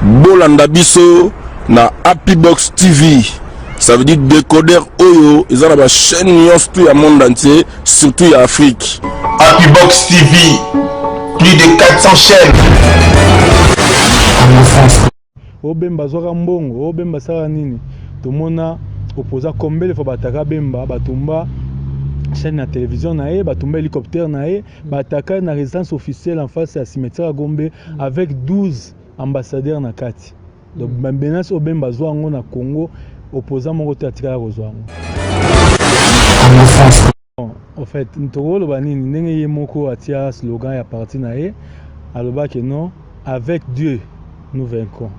bolanda biso na Happy Box TV. Ça veut dire décodeur Oyo, ils ont la chaîne tout le monde entier, surtout en Afrique. Happy Box TV, plus de 400 chaînes. Obemba zoka mbongo, obemba sala nini. Tomona opposa combele fo bataka bemba, batumba chaîne na télévision na e, batumba hélicoptère na e, bataka na résidence officielle en face à cimetière à Gombe avec 12 ambassadeurs na kati. Donc menace obemba zoango na Congo, opposant mon côté atika rozwango. En fait, ntoro banini ndenge ye moko atia slogan ya parti na e, aloba que non, avec Dieu nous vaincrons.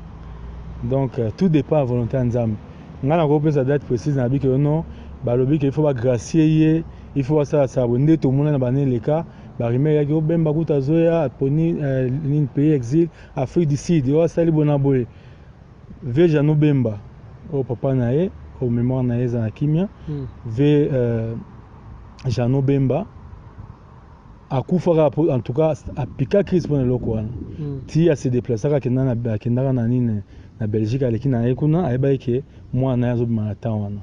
Donc tout dépend à volonté nzambe. Ngana ko pesa date précise na bi que non, balobi que il faut ba gracier, il faut ça ça bonde tout monde na bané les cas, ba rimer ya ko bemba kuta zoya poni ligne pays exil Afrique du Sud, yo sali bona boye. Veja no bemba au papa na e, au mémoire na e za kimia, ve Jano Bemba akufaka en tout cas apika crise pour le local. Ti a se déplacer ka kenda na nini na Belgique aleki na ekuna ayeba ke moi na yazo bima ta wana.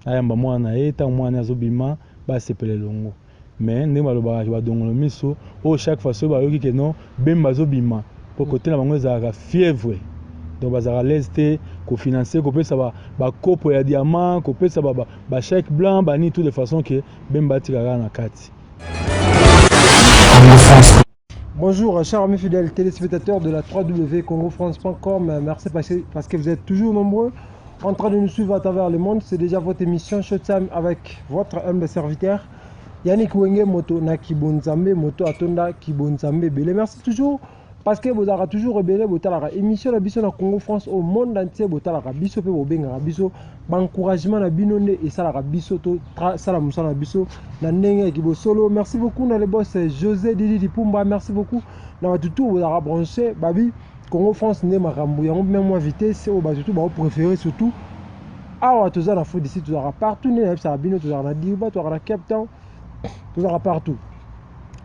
Ayamba moi na eta moi na yazo bima ba sepele longo. Mais ndé maloba ba dongolo miso o chaque fois so ba yoki ke non Bemba zo bima pour côté na bango za fièvre. Donc bazara leste ko financer ko pesa ba kopo ya diamant ko pesa ba chèque blanc ba ni tout de façon que Bemba tirara na kati. Bonjour chers amis fidèles téléspectateurs de la www.congofrance.com. Merci parce que vous êtes toujours nombreux en train de nous suivre à travers le monde. C'est déjà votre émission Showtime avec votre humble serviteur Yannick Wenge Moto na Kibonzambe Moto Atonda Kibonzambe Bele. Merci toujours parce que vous avez toujours rebellé votre émission la biso na Congo France au monde entier votre la biso pe bobenga biso encouragement na binonde et ça la biso to sala musala biso na ndenge ki solo. Merci beaucoup na le boss José Didi Dipumba, merci beaucoup na tout vous avez branché babi Congo France ne makambo yango même moi vitesse au tout ba préféré surtout awa toza na fo d'ici toza partout ne ça bino toza na Diba toza na Cape Town toza partout.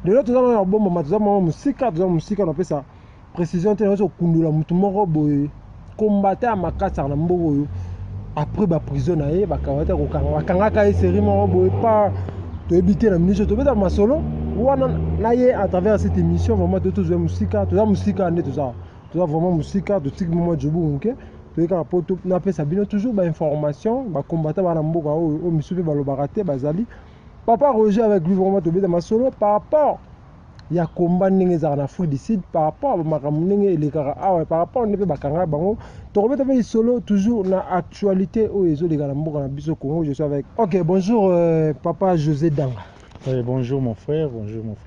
De l'autre toza na bon moment toza musika on appelle ça précision tellement sur kundula mutu moko boye combattre à makasa na mbogo après ba prison na ye ba kawata ko kanga ka série moko boye pas to éviter la ministre to beta masolo wana na ye à travers cette émission vraiment de tous musika ne toza vraiment musika de tig moment jobu OK to ka poto na pesa bino toujours ba information ba combattre ba na mbogo o misupe ba lo baraté bazali papa Roger avec lui vraiment to beta masolo par rapport il y a combat ndenge za na Afrique du Sud par rapport à makambo ndenge les kara par rapport ne pe bakanga bango to robeta pe solo toujours na actualité o ezo les gars mboka na biso Congo. Je suis avec OK bonjour papa José Danga. Bonjour mon frère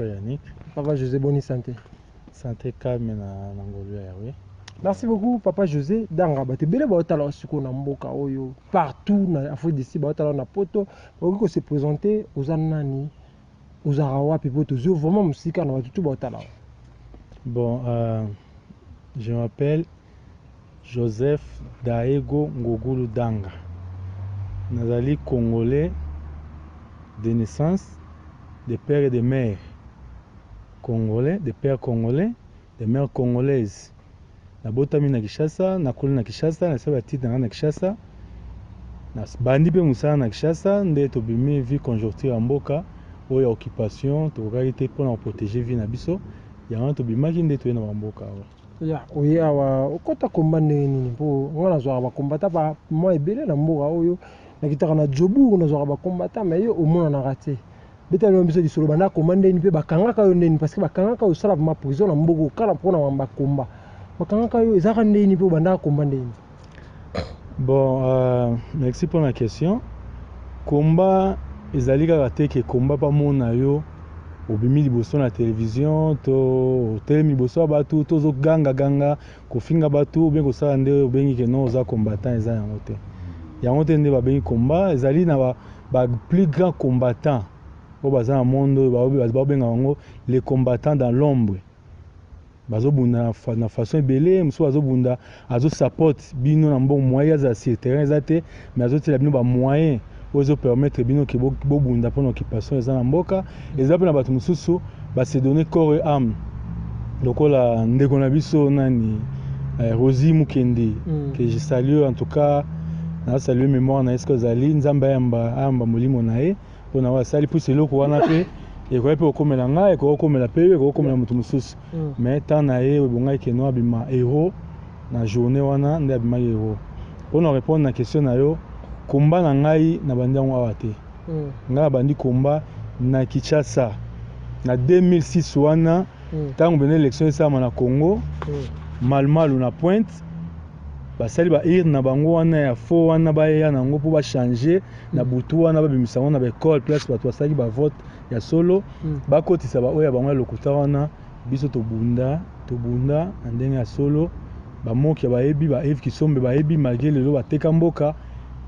Yannick. Papa José, bonne santé. Santé calme na ngolu ya oui. Merci beaucoup papa José Danga. Ba te bele ba otala siko na mboka oyo partout na Afrique du Sud ba otala na poto ko se présenter aux anani. Vraiment musique bon, je m'appelle Joseph Daego Ngogulu Danga. Nazali congolais de naissance, de père et de mère congolais, de père congolais, de mère congolaise. Na botami na Kinshasa, na koli na Kinshasa, na saba tite na Kinshasa. Na bandi pe musala na Kinshasa, nde to bimi vie conjoncture en mboka. Ou occupation to réalité pour nous protéger vie na biso ya on to bimaki ndeto na mboka ya oui awa okota komba nini po ngana zo ba kombata ba mo ebele na mboka oyo na kitaka na jobu na zo ba kombata mais yo au moins na raté beta no biso di solo bana komanda ni pe bakanga ka yo ndeni parce que bakanga ka yo sala ma prison na mboka kala pona mamba komba bakanga ka yo ezaka ndeni pe banda komanda ni. Bon merci pour la question. Combat ezali kaka te ke komba pa mona yo obimi liboso na télévision to telemi liboso bato tozo ganga kofinga bato bien kosala nde obengi ke non oza combattant eza yango te nde babengi komba ezali na ba plus grand combattant o baza na monde babenga bango les combattants dans l'ombre bazobunda na façon ebele muso bazobunda azo support bino na mbongo moyen za sur terrain ezate mais azotela bino ba moyen ozo permettre bino ke bobunda pour l'occupation eza na mboka eza pe na bato mosusu ba se donner corps et âme lokola ndeko na biso nani Rosie Mukende, que je salue en tout cas, je salue mémoire na esko zali nzamba amba molimo nae pour na wasali pour selo ko wana pe et ko pe okomela nga et ko okomela pe ko okomela mutu mususu mais tant nae bonga ke no abima héros na journée wana nda abima héros pour nous répondre na question na yo komba na ngai na bandango awate nga bandi komba na Kinshasa na 2006 wana tango bene élection esama na Congo malmalu na Pointe basali ba ir na bango wana ya fo wana ba ya nango po ba changer na butu wana ba bimisa wana ba école place ba twasaki ba vote ya solo ba kotisa ba oya bango lokuta wana biso to bunda ndenge ya solo ba moki ba ebi ba Eve Kisombe ba ebi malgré lelo ba teka mboka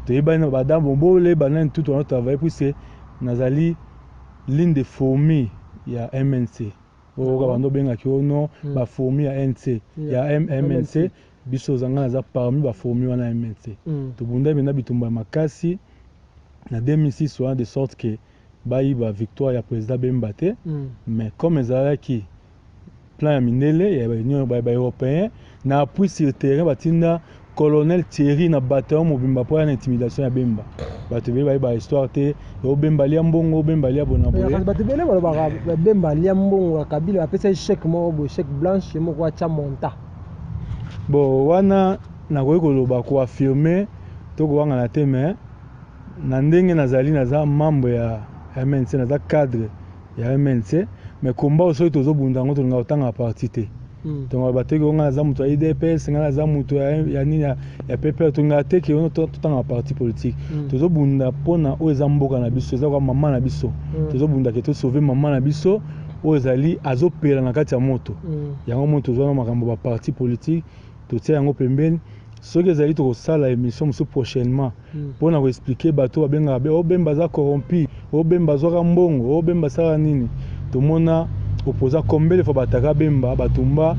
to yeba na ba dambo bole ba nan tout on travaille puisque nazali l'une des fourmis ya MNC oka bando benga ki ono ba fourmi ya NC ya MNC biso zanga naza parmi ba fourmi wana MNC to bunda bina bitumba makasi na 2006 wana de sorte que bayi ba victoire ya président Bemba te mais comme ezalaki plan ya minele ya union ba européen na appui sur terrain batinda colonel Thierry na bataillon mobimba pour une intimidation ya Bemba bato be ba histoire te o Bemba lia mbongo Bemba lia bona boye bato bele ba Bemba lia mbongo Kabila apesa chèque mo bo chèque blanche mo kwa cha monta bon wana na koloba ko affirmer to ko wanga na te mais na ndenge nazali naza membre ya MNC naza cadre ya MNC mais combat oso tozo bunda ngo to nga otanga parti te donc bateki nga naza mutu ya IDPS nga naza mutu ya nini ya PP to nga te ki ono totanga parti politique tozo bunda pona o eza mboka na biso eza kwa mama na biso tozo bunda ke to sauver mama na biso o ezali azopela na kati ya moto yango moto zo na makambo ba parti politique to tia yango pembeni soki ezali to kosala émission musu prochainement pona ko expliquer bato babenga be o Bemba za corrompu o Bemba zoka mbongo o Bemba sala nini to mona opposa combien de fois bataka Bemba batumba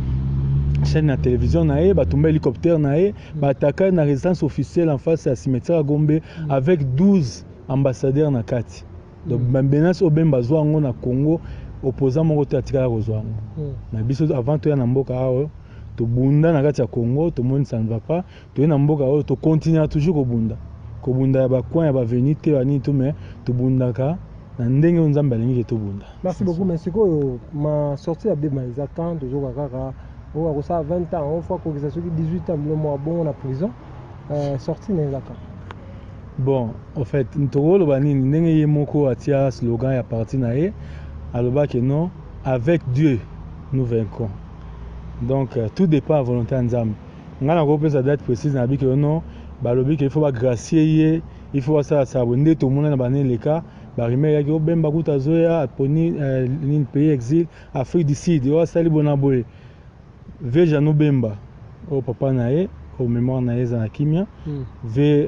chaîne na télévision nae batumba hélicoptère nae bataka na résidence officielle en face à cimetière Gombe avec 12 ambassadeurs na kati donc menace o Bemba zo ngo na Congo opposant moko te atika ko zo ngo na biso avant to ya na mboka awo to bunda na kati ya Congo to moni ça ne va pas to na mboka awo to continuer toujours ko bunda ya ba coin ya ba venir te bani to mais to bunda ka na ndenge nzambe alingi to bunda. Merci beaucoup merci ko ma sortie ya Bemba za quand toujours kaka o ko ça 20 ans on fois ko ça 18 ans le mois bon na prison sortie na za quand bon en fait ntogolo banini ndenge ye moko atia slogan ya parti na ye aloba que non avec Dieu nous vaincrons. Donc tout dépend à volonté nzambe. Ngana ko pesa date précise na biki non balobi que il faut ba gracier il faut ça bonde tout monde na bané les cas ba rimer ya ko Bemba kuta zoya poni ni pays exil Afrique du Sud yo sali bona boye veja no Bemba au papa nae au mémoire nae za kimia ve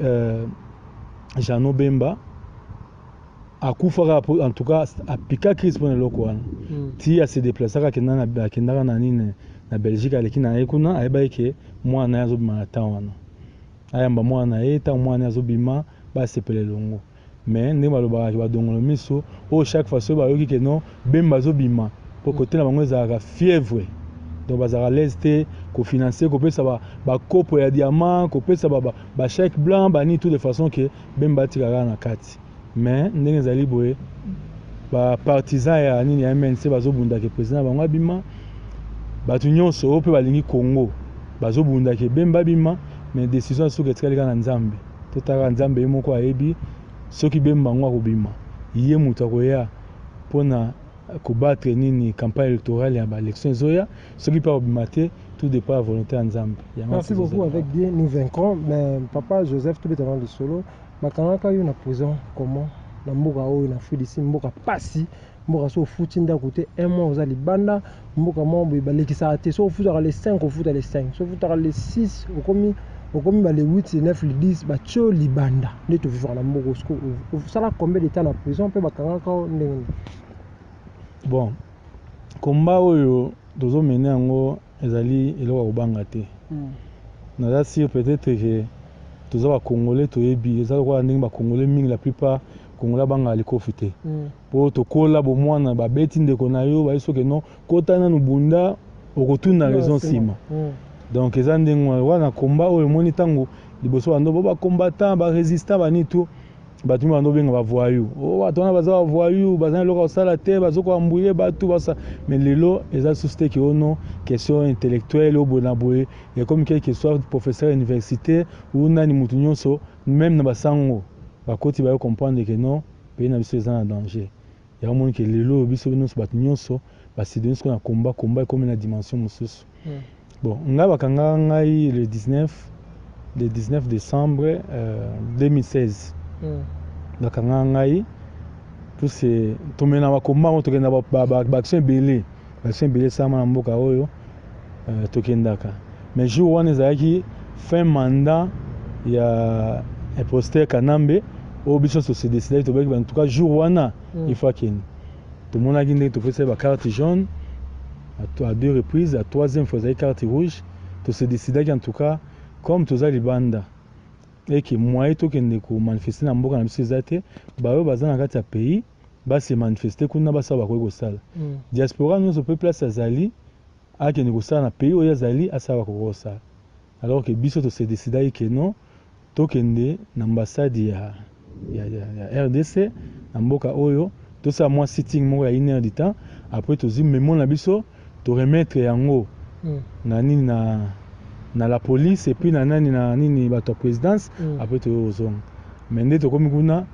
Jano Bemba akufa en tout cas apika crise pour le wana ti a se déplacer ka kendaka na nini na Belgique aleki na ekuna ayeba ke mwana azo bima ta wana ayamba mwana eta mwana azo bima ba sepele longo mais ndé baloba ba dongolo miso o chaque fois so ba yoki ke non Bemba zo bima pour côté na bango za fièvre donc bazara leste ko financer ko pesa ba kopo ya diamant ko pesa ba chèque blanc ba ni tout de façon que Bemba tikara na kati mais ndenge zali boye ba partisan ya nini ya MNC bazo bunda ke président bango bima batu nyonso ope balingi Congo bazo bunda ke Bemba bima mais décision sur que tskalika na nzambe totaka nzambe moko ayebi soki Bemba ngo akobima iye mutu akoya pona combattre nini campagne électorale ya ba élection zoya soki pa obima te tout dépend à volonté ya nzambe. Merci beaucoup avec Dieu nous vaincrons mais papa Joseph tout bétant de solo makanga yo na prison comment na mboka oyo na Afrique d'ici mboka pasi mboka so futi nda côté un mois aux libanda mboka mo balekisa te so futa les 5 au futa les 5 so futa les 6 au komi ba les 8 les 9 les 10 ba tcho libanda ne to vivre na mboka sko ça la combien de temps na prison pe bakanga ka ndenge bon combat oyo dozo mener yango ezali eloko kobanga te na sûr peut-être que tous les Congolais toyebi ezala kwa ndenge ba Congolais mingi la plupart Congolais banga likofi te po to kola bo mwana ba beti ndeko na yo ba iso ke non kota na nubunda okotuna raison sima Donc eza ndenge wana combat oyo moni tango liboso bando ba combattant ba résistant ba ni tout batu bando benga ba voyou oh atona baza ba voyou bazana loka osala te bazoko ambouiller batu basa mais lelo eza société qui ono question intellectuelle au bonaboye et comme quelque soit professeur universitaire ou nani mutu nyonso même na basango bakoti ba comprendre que non pays na biso eza na danger ya moni que lelo biso nyonso batu nyonso parce que nous combat comme une dimension mosusu. Bon, nga bakanga ngai le 19 décembre 2016. Bakanga ngai tout c'est tomena ba combat on tokenda ba action belé. Action belé sama na mboka oyo tokendaka. Mais jour wana ezaki fin mandat ya imposteur Kanambe au biso se décider to en tout cas jour wana il faut qu'il tout le monde a gagné, tout fait la carte jaune à 2 reprises, à 3e fois la carte rouge. Tout se décide en tout cas comme tous les bandes et que moi tout qui ne manifester dans beaucoup de sociétés, bah eux bazan dans le pays, bah se manifester qu'on n'a pas ça va quoi sale. Diaspora nous on peut placer Zali à que négocier dans le pays où Zali à ça va quoi sale. Alors que biso tout se décide que non, tout qui est l'ambassade ya RDC, amboka oyo. Tout ça, moi, sitting, moi, il y a 1 heure de temps. Après, tu dis, mais mon abisso, tu remettre en haut. Na la police, et puis, na la présidence. Après, tu es aux zones. Mais, tu es comme ça,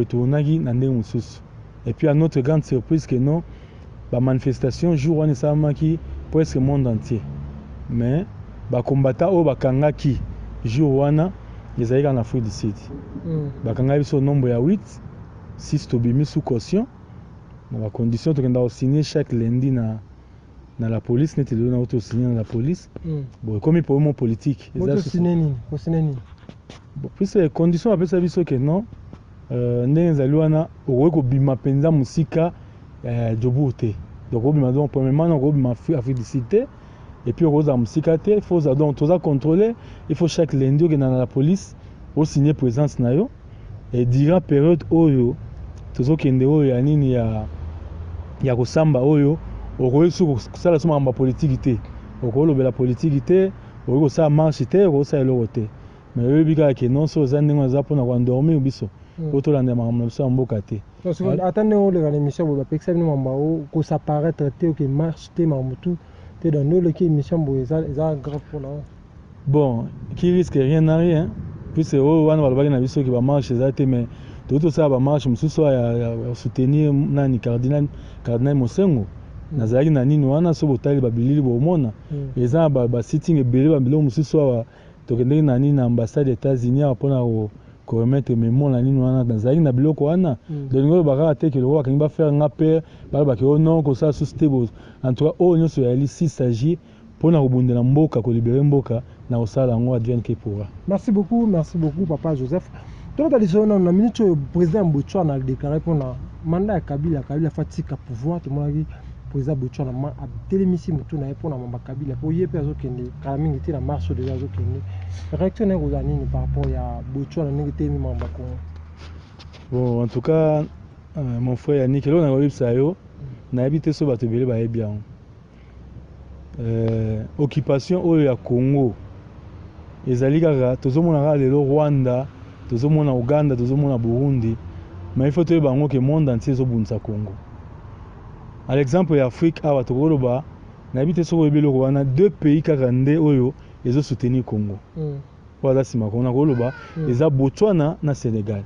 tu es et puis, à notre grande surprise, que non, la manifestation, jour, on est qui presque le monde entier. Mais, les combattants, les kanga qui, jour, on ils sont en Afrique du Sud. Les kanga, ils sont au nombre de 8. 6 tobimi sous caution dans la condition de qu'on signer chaque lundi dans la police n'était là auto signer dans la police bon comme pour mon politique auto signer ni bon puis c'est condition après ça biso que non ndenge zaluana ko bima penza musika jobuté donc obima donc premièrement on obima Afrique du Sud et puis on a musika té il faut donc tout ça contrôler il faut chaque lundi que dans la police au signer présence na yo et durant période oyo tozokende oyo ya nini ya kosamba oyo okoyesu kosala so mamba politique te okolobela politique te okosala marche te okosala eloko te mais oyebi kaka ke non so oza ndenge aza mpona koandormir biso po tolanda makambo na biso ya mboka te ata ndenge oleka na émission boye bapekisa bino mamba kosaparaître te oke marche te makambo tu te donc nde oleki émission boye eza grave mpona bon qui risque rien à rien puis c'est eux wana balobaki na biso ki bamarche eza te mais tozosala bamarche mosusu ya soutenir nani cardinal Mosengo nazalaki na nini wana so botali babilili bomona eza basitting ebele babiloko mosusu awa tokendeki na nini na ambassade États-Unis awa mpona koremettre mémoire na nini wana nazalaki na biloko wana dolingo olobaka te ke loko bakangi bafaire nga pere balobaki o non kosala susu te en tout cas oyo nyonso yali s'il s'agit mpona kobundela mboka kolibere mboka na kosala yango advienne que pourra. Merci beaucoup papa Joseph. Donc dans les na minute le président Botswana a déclaré pour la mandat ya Kabila fatigue à pouvoir tout le président Botswana a télémissi mutu na pour na mamba Kabila pour yepe azokende kala mingi te na marche déjà azokende réaction na kozani ni par rapport ya Botswana ningi te mi mamba ko. Bon en tout cas mon frère Yannick là on a eu ça yo na habité so bato belé ba bien. Occupation oyo ya Congo ezali kaka tozomona lelo Rwanda tozomona Uganda tozomona Burundi mais il faut que bango ke monde entier ezobundisa Congo à l'exemple ya Afrique awa tokoloba na habite soko ebelo wana 2 pays kaka nde oyo ezo soutenir Congo wala sima kona koloba eza Botswana na Sénégal.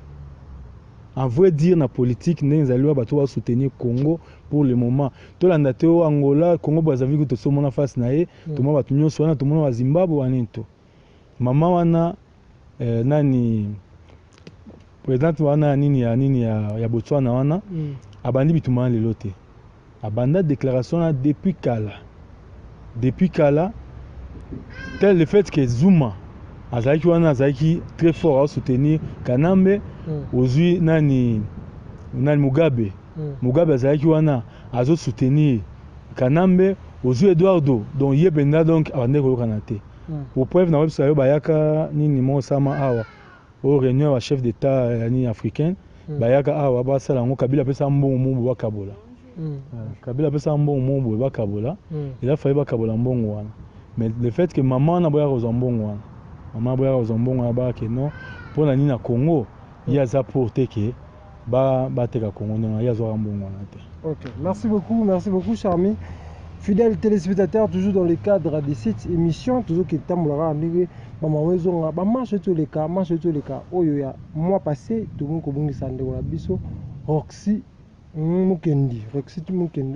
En vrai dire na politique ndenge ezali bato ba soutenir Congo pour le moment tolanda te o Angola Congo Brazzaville to somona face na ye to mo bato nyonso wana to mo wa Zimbabwe wanento mama wana nani président wana nini ya Botswana wana abandi bituma lelo te abanda déclaration là depuis kala tel le fait que Zuma azaki wana azaki très fort à soutenir Kanambe ozui nani Mugabe azaki wana azo soutenir Kanambe ozui Eduardo donc yebenda donc abande ko kanate pour preuve na website bayaka nini mo sama awa au réunion wa chef d'état ni africain bayaka awa basala ngo Kabila pesa mbongo mo bakabola Kabila pesa mbongo mo bakabola il a fallu bakabola mbongo wana mais le fait que maman na boya kozambongo maman boya kozambongo ba que non pour la nina Congo il y a ça porter que ba teka Congo ndanga ya zo rambongo na te. OK, merci beaucoup Charmy. Fidèles téléspectateurs, toujours dans le cadre de cette émission, toujours qui est en marche tous les cas. Oh, il y a mois passé, tout le monde a dit que Roxy Mukendi,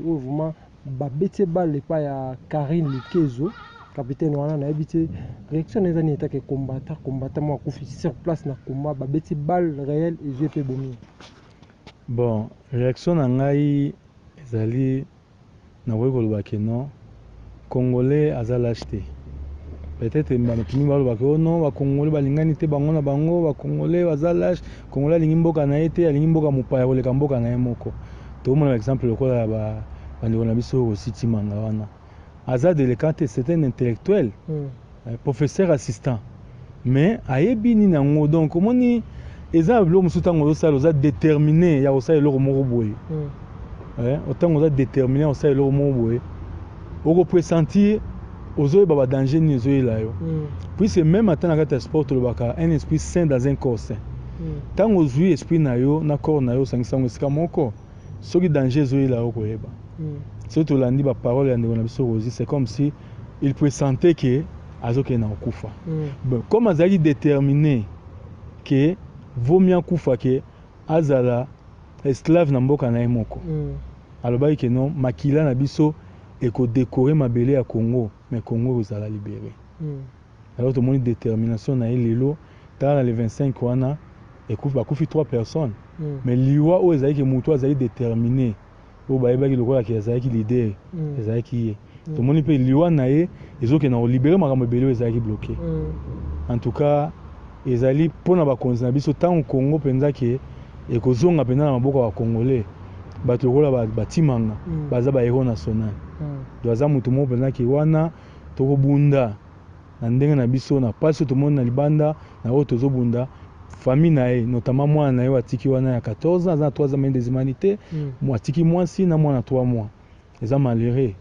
oh, vraiment, babete balle pas ya Karine Likezo, capitaine wana na habité réaction des années que combattant moi kufi sur place na combat babete balle réel et je peux bomber. Bon, réaction na ngai ezali na wekoloba ke non congolais azala acheté peut-être banopimi baloba ke non ba congolais balingani te bango na bango ba congolais bazala congolais alingi mboka na ye te alingi mboka mopaya koleka mboka na ye moko tomona exemple lokola bandeko na biso Ositi Manga wana aza délégué te c'est un intellectuel professeur assistant mais ayebi nini yango donc omoni eza bilo mosusu ntango ozosala oza déterminé ya kosala eloko moko boye autant on a déterminé on sait le moment où on peut sentir aux autres baba danger ni aux autres là puis c'est même à temps dans sport le baka un esprit sain dans un corps sain tant aux autres esprit na yo na corps na yo sang sang c'est mon corps ce qui danger aux autres là ko yeba surtout lundi ba parole ya ndeko na biso Rosi c'est comme si il pressentait que azoke na okufa comme azali déterminé que vaut mieux kufa que azala esclave na mboka na moko alobaki ke non makila na biso eko décorer mabele ya Congo mais Congo ezala libéré alors tout le monde détermination na lelo dans les 25 wana ekufi 3 personnes mais liwa o ezali ke mutu azali déterminé o bayebaki lokola ke ezali ki leader ezali ki tout le monde peut liwa na ye ezoke na libérer makambo ebele ezali bloqué en tout cas ezali pona ba konzi na biso tant au Congo penza ke ekozonga pena na maboko ya congolais bato lokola batimanga baza ba héros national doaza mutu mo pena ke wana tokobunda na ndenge na biso na pasi to monde na libanda na oyo tozobunda famille na ye notamment mwana na ye atiki wana ya 14 ans aza 3 ans des humanités moi atiki mwasi na mwana 3 mois eza malheureux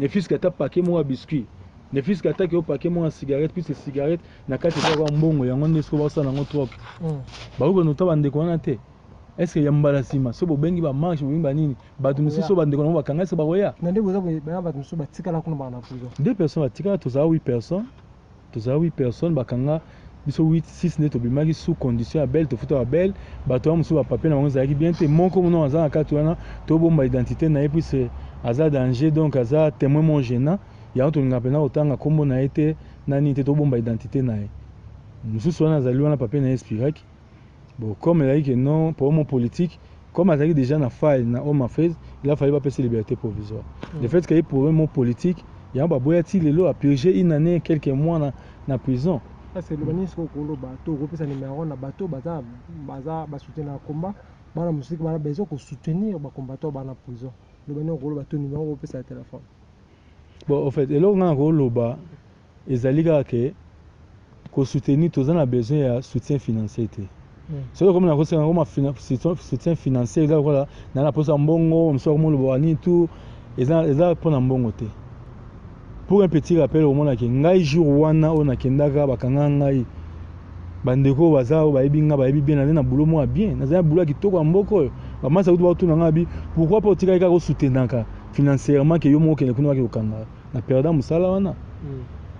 ne fils que ta paquet moi biscuit ne fils que ta ke paquet moi cigarette puis ces cigarettes na kati kwa mbongo yango ndesko ba sana ngo trop ba ko notaba ndeko wana te est-ce que yambala sima so bo bengi ba marche bo bengi nini bato mususu ba ndeko ba kanga se ba roya nande boza ba bato mususu ba tikala kuna ba na prison 2 personnes ba tikala to za 8 personnes ba kanga biso 8 6 neto bimaki sous condition ya belle to futa belle bato mususu ba papier na bango za ki bien te moko muno aza na kati wana to bomba identité na et puis c'est aza danger donc aza témoin mon gênant ya to nga pena otanga kombo na été nani te to bomba identité na ye mususu wana azali wana papier na espiraki. Bon, comme il a dit que non, pour mon politique, comme il a dit déjà na faille, na homme a fait, il a fallu pas passer liberté provisoire. Le fait qu'il y ait pour mon politique, il y a un baboyati lelo a purgé une année, quelques mois na prison. Parce que le ministre Kolo bateau, repère sa numéro na bateau, baza soutenir le combat, bana musique bana besoin de soutenir ba combattant bana prison. Le ministre Kolo bateau numéro repère sa téléphone. Bon, en fait, et là on a Kolo ba ezalika ke ko soutenir tous on a besoin de soutien financier. C'est comme on a reçu un soutien financier là voilà dans la poste en bongo on sort le boani tout et ça pour en bongo te pour un petit rappel au monde que ngai jour wana on a kendaka bakanga ngai bandeko baza ba ebinga ba ebi bien na boulot moi bien na za boulot kitoko mboko ba masa kutu ba tuna ngabi pourquoi pas tika ka ko soutenir financièrement que yo mo kene kuna ka kanga na perdant musala wana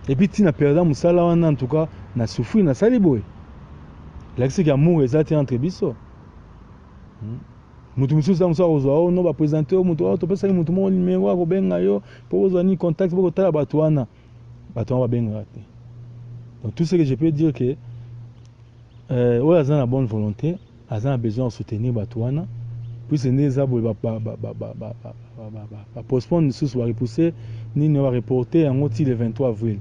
et puis tina perdant musala wana en tout cas na souffrir na sali boy l'accès qui amour est entre biso mutu mususu za musa ozwa no ba présenter mutu to pesa mutu mo numéro ko benga yo pour ozwa ni contact pour tala bato wana ba benga te. Donc tout ce que je peux dire que ouais azana la bonne volonté azana besoin de soutenir bato wana puis c'est né za bo ba postpone sous va repousser ni ne va reporter en le 23 avril.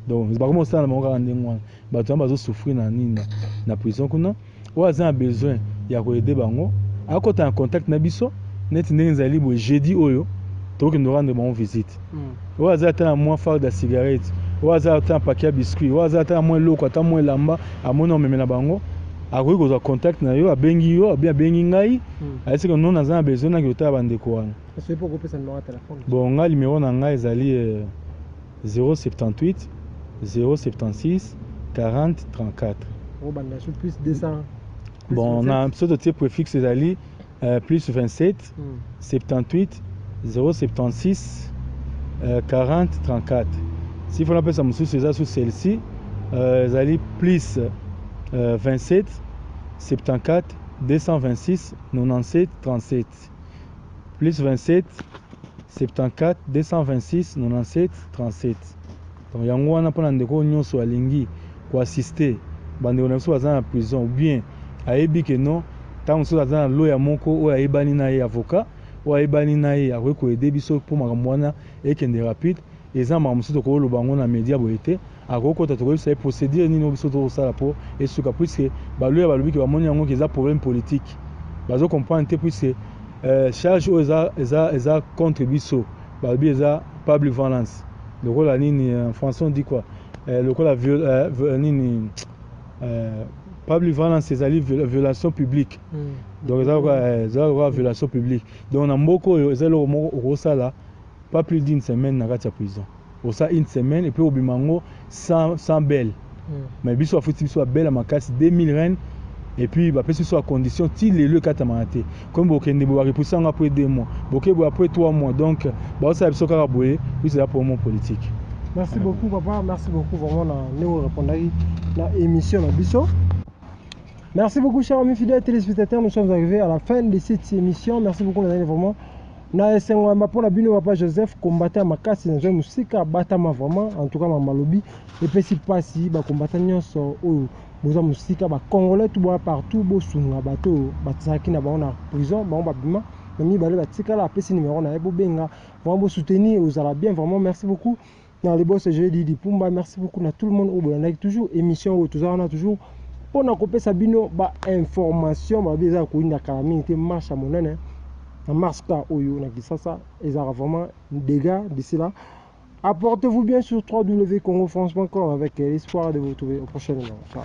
Donc c'est pas comment ça na monga ndengwa bato bazo souffrir na nini na prison kuna ouais azana besoin ya ko aider bango à côté en contact na biso net ndenzali bo jeudi oyo to que nous rendre bon visite ouais azata moins faire de cigarette ouais azata paquet biscuit ouais azata moins loko ata moins lamba a mono memela bango akoki kozwa contact na yo abengi yo abengi ngai ayesi que non aza na besoin na kota bandeko wana bon ngai numéro na ngai ezali 078 076 40 34. Plus 200. Bon, on a un pseudo type préfixe d'Ali plus 27 78 076 40 34. Si vous appelez ça sous celle-ci, Zali plus 27 74 226 97 37. Plus 27 74 226 97 37. Donc yango wana pona ndeko nyonso alingi ko assister bande na so bazana prison ou bien ayebi que non tant so bazana lawyer moko o ayebani na ye avocat o ayebani na ye akoki ko aider biso pour makambo wana ekende rapide eza makambo so ko loba ngo na media boyete akoki kota to ko sa procédure nini biso to sala po esuka puisque ba lawyer balobi ke ba moni yango ke za problème politique bazo comprendre te puisque charge o eza contre biso balobi eza public violence. Le rôle à Nini en français on dit quoi? Le rôle à Nini public violence, c'est la violation publique. Donc c'est la violation publique. Donc on a beaucoup de là, pas plus d'une semaine dans la prison. Au ça une semaine et puis au bimango sans belle. Mais biso a foutu biso belle à ma casse 2000 rennes. Et puis bah parce que soit condition il est le katamate comme bokende bo repousser après 2 mois bokebo après 3 mois donc bah ça biso ka boye puis c'est là pour mon politique. Merci beaucoup papa, merci beaucoup vraiment na néo répondre la émission na biso. Merci beaucoup chers amis fidèles téléspectateurs, nous sommes arrivés à la fin de cette émission. Merci beaucoup les vraiment na esengo ma pona bino papa Joseph combattant makasi na musika batama vraiment en tout cas ma malobi et puis si pas si ba combattant nyonso o boza musika ba congolais tout bois partout bo sunga bato batsaki na ba na prison ba babima mais ba le batika la pesi numéro na ebo benga vraiment bo soutenir aux ala bien vraiment merci beaucoup dans les boss je dit Pumba merci beaucoup na tout le monde au bola toujours émission où toujours on a toujours pour na kopesa bino ba information ba biza ko inda calamité marche à monene na marche oyo na kisasa ezara vraiment dégâts d'ici là. Apportez-vous bien sur www.congofrance.com avec l'espoir de vous retrouver au prochain numéro. Ciao.